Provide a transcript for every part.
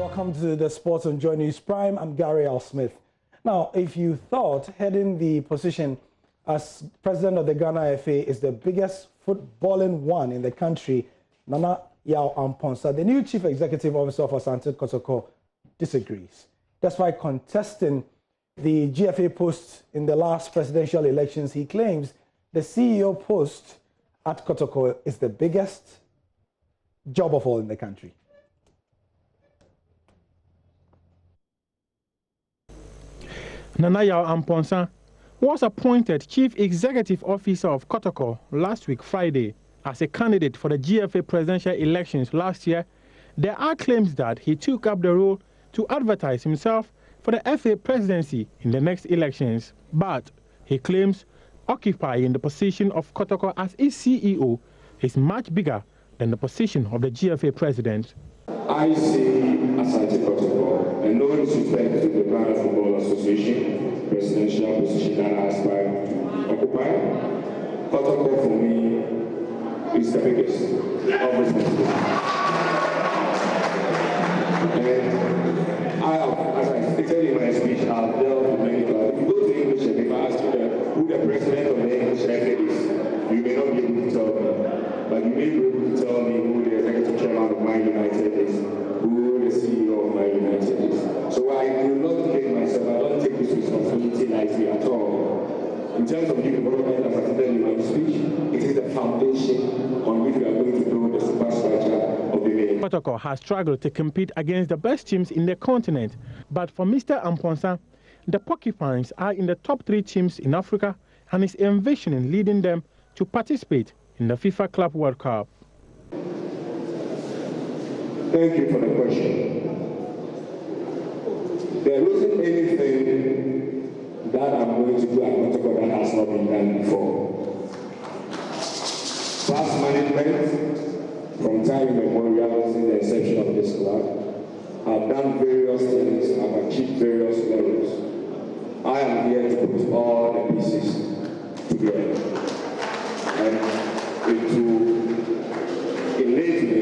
welcome to the Sports on Joynews Prime. I'm Gary L. Smith. Now, if you thought heading the position as president of the Ghana FA is the biggest footballing one in the country, Nana Yaw Amponsah, the new chief executive officer of Asante Kotoko, disagrees. Despite contesting the GFA post in the last presidential elections, he claims the CEO post at Kotoko is the biggest job of all in the country. Nana Yaw Amponsah was appointed Chief Executive Officer of Kotoko last week, Friday, as a candidate for the GFA presidential elections last year. There are claims that he took up the role to advertise himself for the FA presidency in the next elections. But he claims occupying the position of Kotoko as its CEO is much bigger than the position of the GFA president. I see Asante Kotoko, and no disrespect to the Ghana Football Association presidential position that I aspire to occupy. Kotoko for me is the biggest of responsibility. And I have, as I stated in my speech, I have dealt with many clubs. If you go to English and if I ask you who the president of the English FA is, you may not be able to tell me, but you may be able to tell me who the executive chairman of Man United is, who the CEO of Man United is. So I do not take myself, I don't take this responsibility lightly at all. In terms of new development, as I said in my speech, it is the foundation on which we are going to build the superstructure of the nation. Kotoko has struggled to compete against the best teams in the continent, but for Mr. Amponsah, the Porcupines are in the top 3 teams in Africa and is envisioning leading them to participate in the FIFA Club World Cup. Thank you for the question. There isn't anything that I'm going to do at Kotoko that has not been done before. Past management, from time immemorial, since the inception of this club, have done various things, have achieved various levels. I am here to put all the pieces together. And it will elate me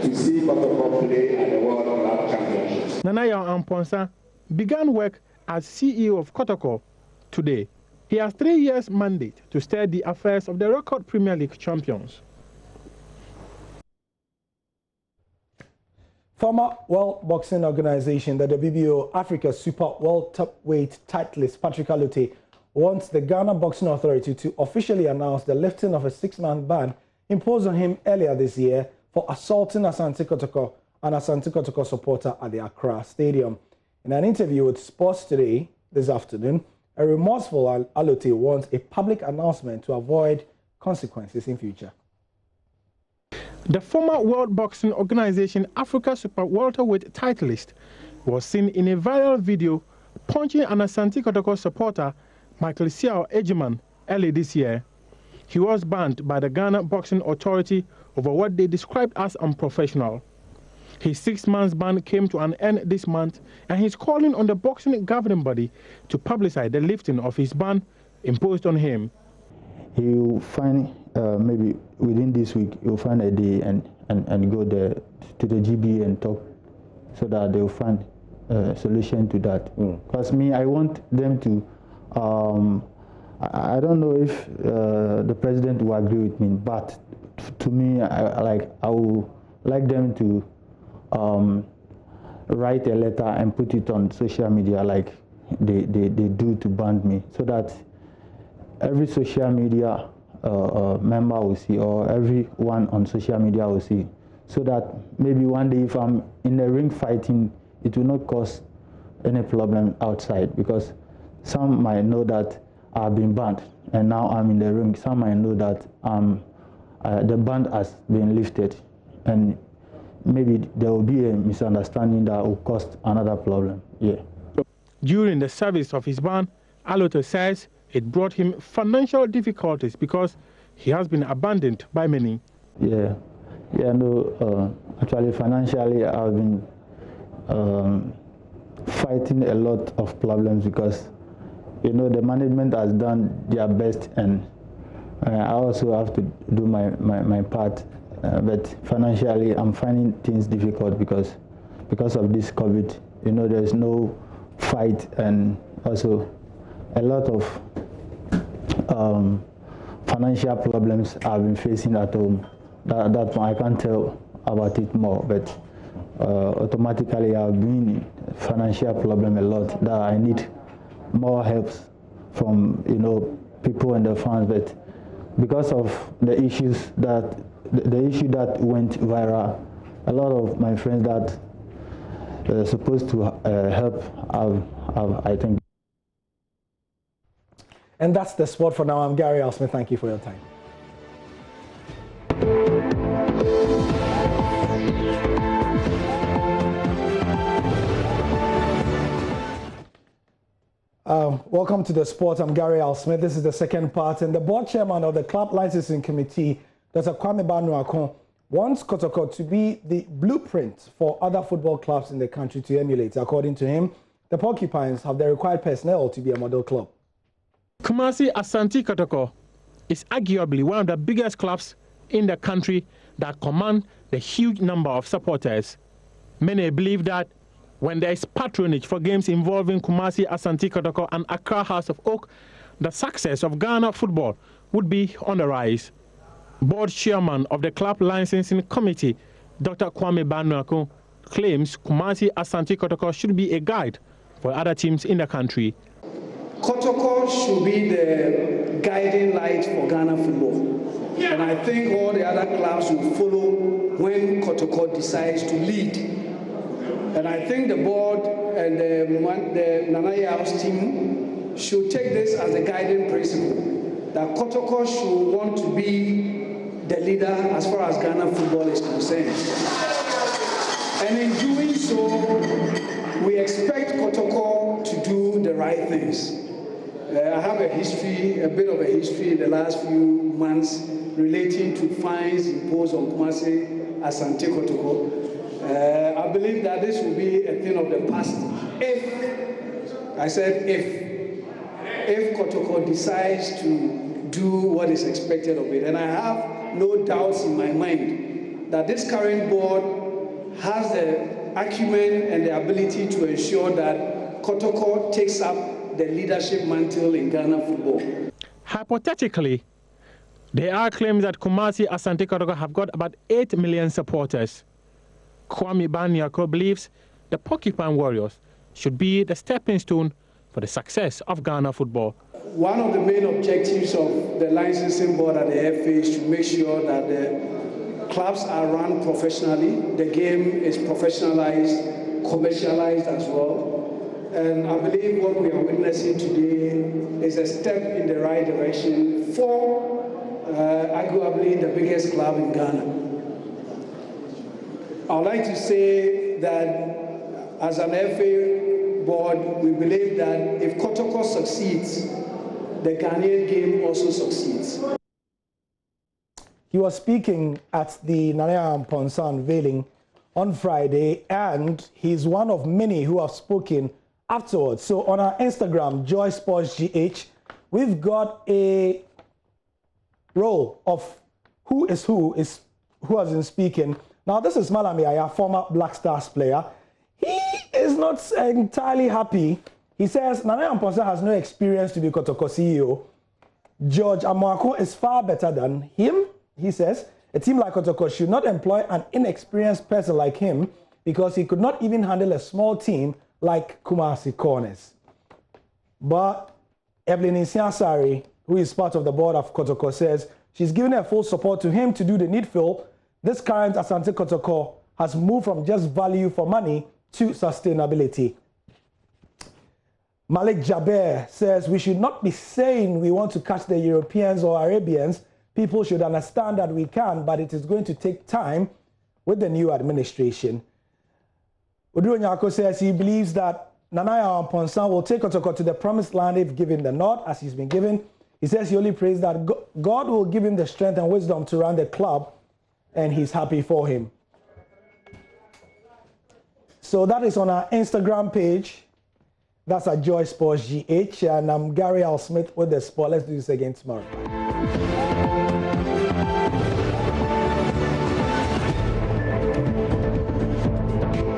to see Kotoko play at the World Club Championships. Nana Yaw Amponsah began work as CEO of Kotoko today. He has 3 years mandate to steer the affairs of the record Premier League champions. Former World Boxing Organization, the WBO Africa Super Welterweight titleist Patrick Alote wants the Ghana Boxing Authority to officially announce the lifting of a 6-month ban imposed on him earlier this year for assaulting Asante Kotoko, an Asante Kotoko supporter at the Accra Stadium. In an interview with Sports Today this afternoon, a remorseful Alote wants a public announcement to avoid consequences in future. The former World Boxing Organization Africa Super Welterweight titleist was seen in a viral video punching an Asante Kotoko supporter, Michael Siao Ejiman, early this year. He was banned by the Ghana Boxing Authority over what they described as unprofessional. His 6-month ban came to an end this month, and he's calling on the boxing governing body to publicize the lifting of his ban imposed on him. He'll find, maybe within this week, he'll find a day and go there to the GB and talk so that they'll find a solution to that. Because me, I want them to, I don't know if the president will agree with me, but to me, I would like them to write a letter and put it on social media like they do to ban me, so that every social media member will see, or everyone on social media will see, so that maybe one day if I'm in the ring fighting, it will not cause any problem outside, because some might know that I've been banned and now I'm in the ring. Some might know that the ban has been lifted, and maybe there will be a misunderstanding that will cause another problem. Yeah. During the service of his ban, Alote says it brought him financial difficulties because he has been abandoned by many. Actually financially I've been fighting a lot of problems, because the management has done their best, and I also have to do my part, but financially I'm finding things difficult because because of this COVID, you know, there's no fight, and also a lot of financial problems I've been facing at home. That one I can't tell about it more, but automatically I've been in financial problem a lot, that I need more help from, you know, people and the fans. But because of the issues that the issue that went viral, a lot of my friends that are supposed to help I think. And that's the sport for now. I'm Gary Al Smith. Thank you for your time. Welcome to the sport. I'm Gary Al Smith. This is the second part, and the board chairman of the club licensing committee, Dr. Kwame Banu-Akon, wants Kotoko to be the blueprint for other football clubs in the country to emulate. According to him, the Porcupines have the required personnel to be a model club. Kumasi Asante Kotoko is arguably one of the biggest clubs in the country that command the huge number of supporters. Many believe that when there is patronage for games involving Kumasi Asante Kotoko and Accra House of Oak, the success of Ghana football would be on the rise. Board chairman of the club licensing committee, Dr. Kwame Banu-Akon, claims Kumasi Asante Kotoko should be a guide for other teams in the country. Kotoko should be the guiding light for Ghana football. And I think all the other clubs will follow when Kotoko decides to lead. And I think the board and the Nana House team should take this as a guiding principle, that Kotoko should want to be the leader as far as Ghana football is concerned. And in doing so, we expect Kotoko to do the right things. I have a bit of a history in the last few months relating to fines imposed on Kumasi Asante Kotoko. I believe that this will be a thing of the past if Kotoko decides to do what is expected of it. And I have no doubts in my mind that this current board has the acumen and the ability to ensure that Kotoko takes up the leadership mantle in Ghana football. Hypothetically, there are claims that Kumasi Asante Kotoko have got about 8 million supporters. Kwame Banu-Akon believes the Porcupine Warriors should be the stepping stone for the success of Ghana football. One of the main objectives of the licensing board at the FA is to make sure that the clubs are run professionally, the game is professionalized, commercialized as well. And I believe what we are witnessing today is a step in the right direction for arguably the biggest club in Ghana. I would like to say that as an FA board, we believe that if Kotoko succeeds, the Ghanaian game also succeeds. He was speaking at the Nana Mponsa unveiling on Friday, and he's one of many who have spoken afterwards. So on our Instagram, Joy Sports GH, we've got a roll of who has been speaking. Now, this is Malami Aya, former Black Stars player. He is not entirely happy. He says Nana Mponsa has no experience to be Kotoko CEO. George Amoako is far better than him. He says a team like Kotoko should not employ an inexperienced person like him because he could not even handle a small team like Kumasi Corners. But Evelyn Isiansari, who is part of the board of Kotoko, says she's given her full support to him to do the needful. This current Asante Kotoko has moved from just value for money to sustainability. Malik Jaber says we should not be saying we want to catch the Europeans or Arabians. People should understand that we can, but it is going to take time with the new administration. Oduro Nyako says he believes that Nana Mponsa will take Kotoko to the promised land if given the nod, as he's been given. He says he only prays that God will give him the strength and wisdom to run the club, and he's happy for him. So that is on our Instagram page. That's at Joy Sports GH, and I'm Gary Al Smith with the sport. Let's do this again tomorrow.